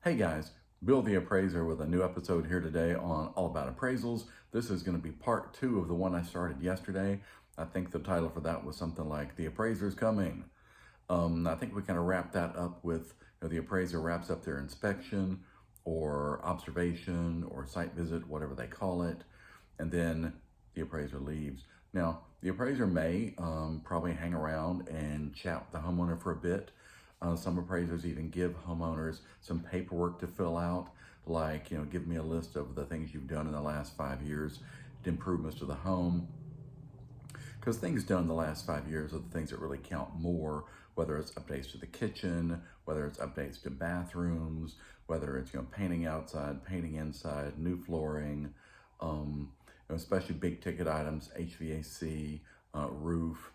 Hey guys, Bill the Appraiser with a new episode here today on All About Appraisals. This is going to be part 2 of the one I started yesterday. I think the title for that was something like The Appraiser's Coming. I think we kind of wrapped that up with the appraiser wraps up their inspection or observation or site visit, whatever they call it, and then the appraiser leaves. Now, the appraiser may probably hang around and chat with the homeowner for a bit. Some appraisers even give homeowners some paperwork to fill out, like, give me a list of the things you've done in the last 5 years, improvements to the home. Because things done in the last 5 years are the things that really count more, whether it's updates to the kitchen, whether it's updates to bathrooms, whether it's painting outside, painting inside, new flooring, especially big ticket items, HVAC, roof,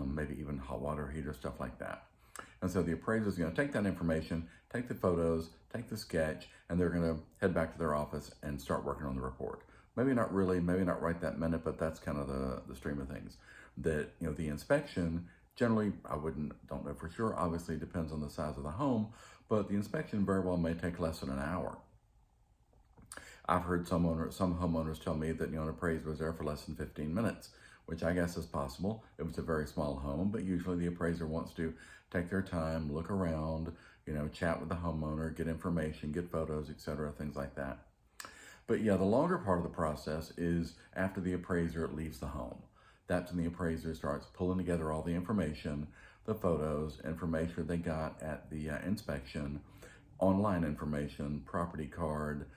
maybe even hot water heater, stuff like that. And so the appraiser is going to take that information, take the photos, take the sketch, and they're going to head back to their office and start working on the report. Maybe not really, maybe not right that minute, but that's kind of the stream of things. That, the inspection, generally, don't know for sure, obviously it depends on the size of the home, but the inspection very well may take less than an hour. I've heard some homeowners tell me that, an appraiser was there for less than 15 minutes, which I guess is possible if it's a very small home, but usually the appraiser wants to take their time, look around, chat with the homeowner, get information, get photos, etc., things like that. But yeah, the longer part of the process is after the appraiser leaves the home. That's when the appraiser starts pulling together all the information, the photos, information they got at the inspection, online information, property card,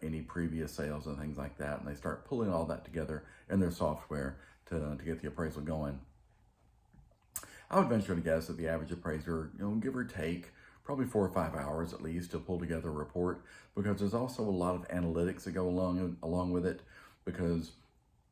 any previous sales and things like that. And they start pulling all that together in their software to get the appraisal going. I would venture to guess that the average appraiser, give or take, probably 4 or 5 hours at least to pull together a report, because there's also a lot of analytics that go along with it, because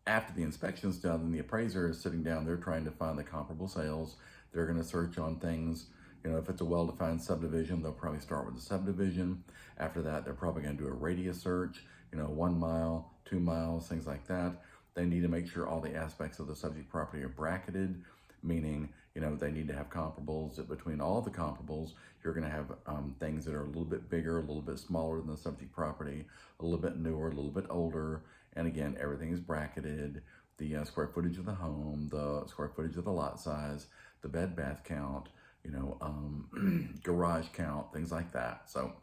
after the inspection's done, then the appraiser is sitting down, they're trying to find the comparable sales. They're going to search on things, if it's a well-defined subdivision, they'll probably start with the subdivision. After that, they're probably going to do a radius search, 1 mile, 2 miles, things like that. They need to make sure all the aspects of the subject property are bracketed, meaning, they need to have comparables. That between all the comparables, you're going to have things that are a little bit bigger, a little bit smaller than the subject property, a little bit newer, a little bit older. And again, everything is bracketed. The square footage of the home, the square footage of the lot size, the bed bath count, garage count, things like that. So,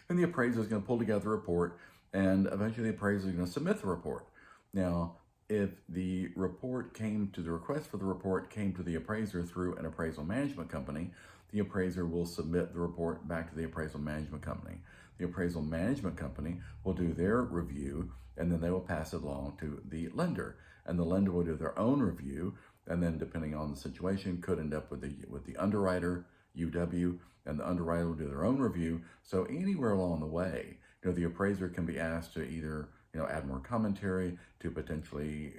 and the appraiser is going to pull together a report, and eventually the appraiser is going to submit the report. Now, if the request for the report came to the appraiser through an appraisal management company, the appraiser will submit the report back to the appraisal management company. The appraisal management company will do their review, and then they will pass it along to the lender. And the lender will do their own review, and then depending on the situation, could end up with the underwriter, UW, and the underwriter will do their own review. So anywhere along the way, the appraiser can be asked to either add more commentary, to potentially,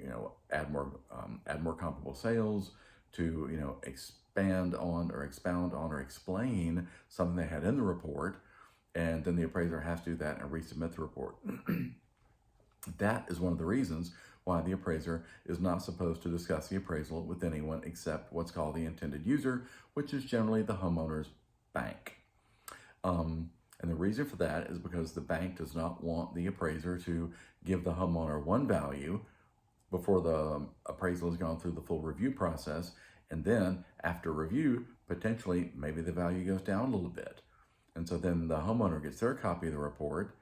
add more comparable sales, to expand on or expound on or explain something they had in the report, and then the appraiser has to do that and resubmit the report. That is one of the reasons why the appraiser is not supposed to discuss the appraisal with anyone except what's called the intended user, which is generally the homeowner's bank. And the reason for that is because the bank does not want the appraiser to give the homeowner one value before the appraisal has gone through the full review process. And then after review, potentially maybe the value goes down a little bit. And so then the homeowner gets their copy of the report,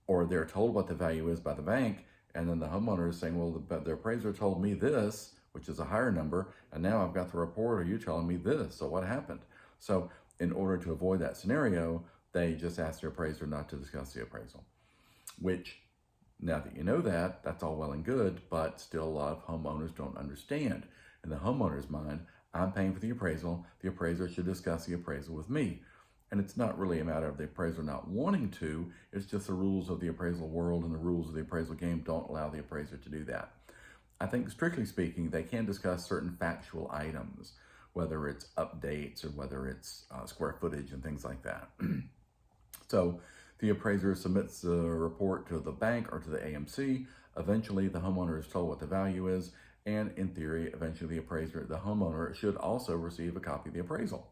or they're told what the value is by the bank. And then the homeowner is saying, well, the appraiser told me this, which is a higher number. And now I've got the report, or you're telling me this. So what happened? So in order to avoid that scenario, they just ask the appraiser not to discuss the appraisal, which, now that you know that, that's all well and good, but still a lot of homeowners don't understand. In the homeowner's mind, I'm paying for the appraiser should discuss the appraisal with me. And it's not really a matter of the appraiser not wanting to, it's just the rules of the appraisal world and the rules of the appraisal game don't allow the appraiser to do that. I think, strictly speaking, they can discuss certain factual items, whether it's updates or whether it's square footage and things like that. So the appraiser submits the report to the bank or to the AMC. Eventually, the homeowner is told what the value is, and in theory, eventually the homeowner should also receive a copy of the appraisal.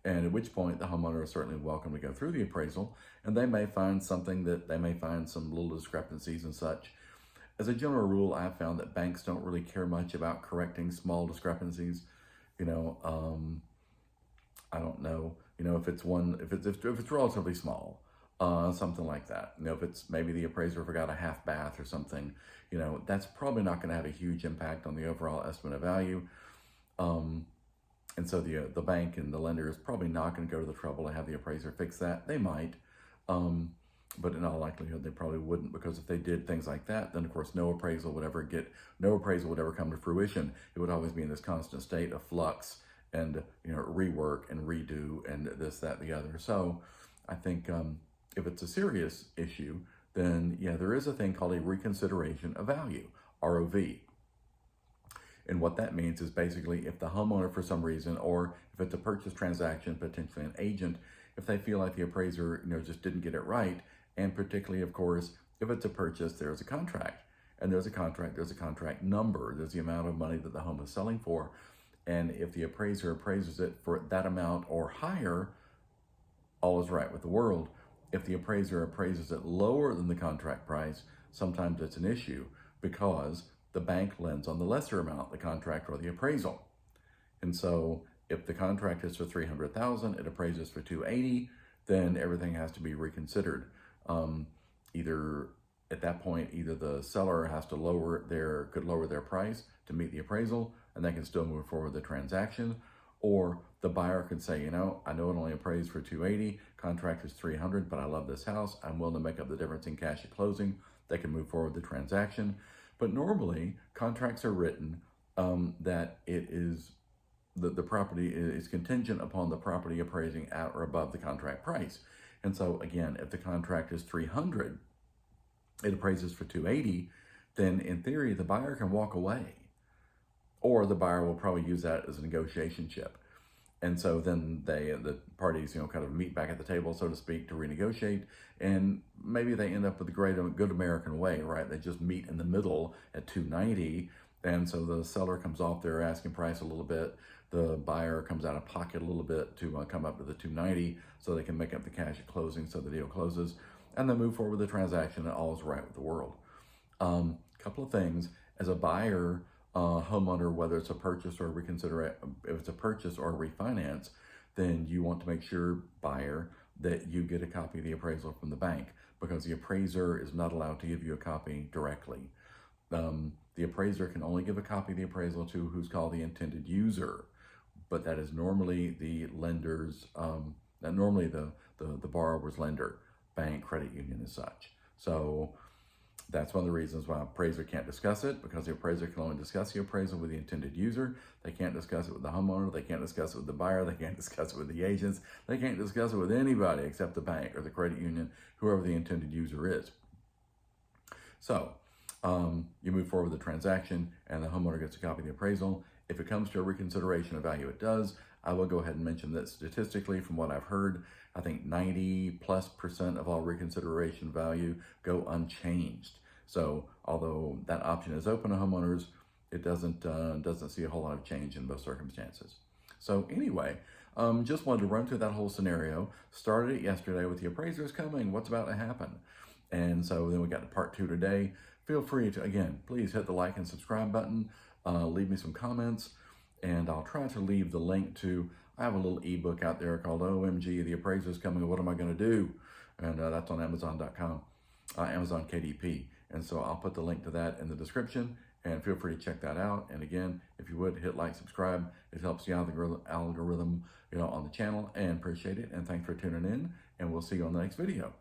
And at which point the homeowner is certainly welcome to go through the appraisal, and they may find something that they may find some little discrepancies and such. As a general rule, I've found that banks don't really care much about correcting small discrepancies. You know, I don't know, if it's relatively small, something like that. If it's maybe the appraiser forgot a half bath or something, that's probably not going to have a huge impact on the overall estimate of value. And so the bank and the lender is probably not going to go to the trouble to have the appraiser fix that. They might, but in all likelihood, they probably wouldn't, because if they did things like that, then of course no appraisal would ever come to fruition. It would always be in this constant state of flux and rework and redo and this, that, the other. So I think if it's a serious issue, then yeah, there is a thing called a reconsideration of value, ROV. And what that means is basically if the homeowner for some reason, or if it's a purchase transaction, potentially an agent, if they feel like the appraiser just didn't get it right, and particularly, of course, if it's a purchase, there's a contract. And there's a contract number, there's the amount of money that the home is selling for. And if the appraiser appraises it for that amount or higher, all is right with the world. If the appraiser appraises it lower than the contract price, sometimes it's an issue, because the bank lends on the lesser amount, the contract or the appraisal. And so if the contract is for $300,000, it appraises for $280,000, then everything has to be reconsidered. Either at that point, either the seller has to lower their price to meet the appraisal, and they can still move forward the transaction, or the buyer could say, I know it only appraised for $280,000, contract is $300,000, but I love this house, I'm willing to make up the difference in cash at closing. They can move forward the transaction. But normally, contracts are written that it is the property is contingent upon the property appraising at or above the contract price. And so again, if the contract is $300,000, it appraises for $280,000, then in theory, the buyer can walk away, or the buyer will probably use that as a negotiation chip. And so then the parties, kind of meet back at the table, so to speak, to renegotiate. And maybe they end up with the good American way, right? They just meet in the middle at $290,000. And so the seller comes off their asking price a little bit. The buyer comes out of pocket a little bit to come up to the $290,000 so they can make up the cash at closing, so the deal closes. And then move forward with the transaction, and all is right with the world. Couple of things. As a buyer, homeowner, whether it's a purchase or if it's a purchase or a refinance, then you want to make sure, buyer, that you get a copy of the appraisal from the bank, because the appraiser is not allowed to give you a copy directly. The appraiser can only give a copy of the appraisal to who's called the intended user, but that is normally the lender's, the borrower's lender, bank, credit union, and such. So that's one of the reasons why appraiser can't discuss it, because the appraiser can only discuss the appraisal with the intended user. They can't discuss it with the homeowner. They can't discuss it with the buyer. They can't discuss it with the agents. They can't discuss it with anybody except the bank or the credit union, whoever the intended user is. So you move forward with the transaction, and the homeowner gets a copy of the appraisal. If it comes to a reconsideration of value, it does. I will go ahead and mention that statistically, from what I've heard, I think 90+% of all reconsideration value go unchanged. So although that option is open to homeowners, it doesn't see a whole lot of change in those circumstances. So anyway, just wanted to run through that whole scenario. Started it yesterday with the appraisers coming, what's about to happen. And so then we got to part 2 today. Feel free to, again, please hit the like and subscribe button. Leave me some comments, and I'll try to leave the link to, I have a little ebook out there called OMG, the appraiser's coming, what am I going to do? And that's on Amazon.com, Amazon KDP. And so I'll put the link to that in the description, and feel free to check that out. And again, if you would, hit like, subscribe. It helps the algorithm, on the channel, and appreciate it. And thanks for tuning in, and we'll see you on the next video.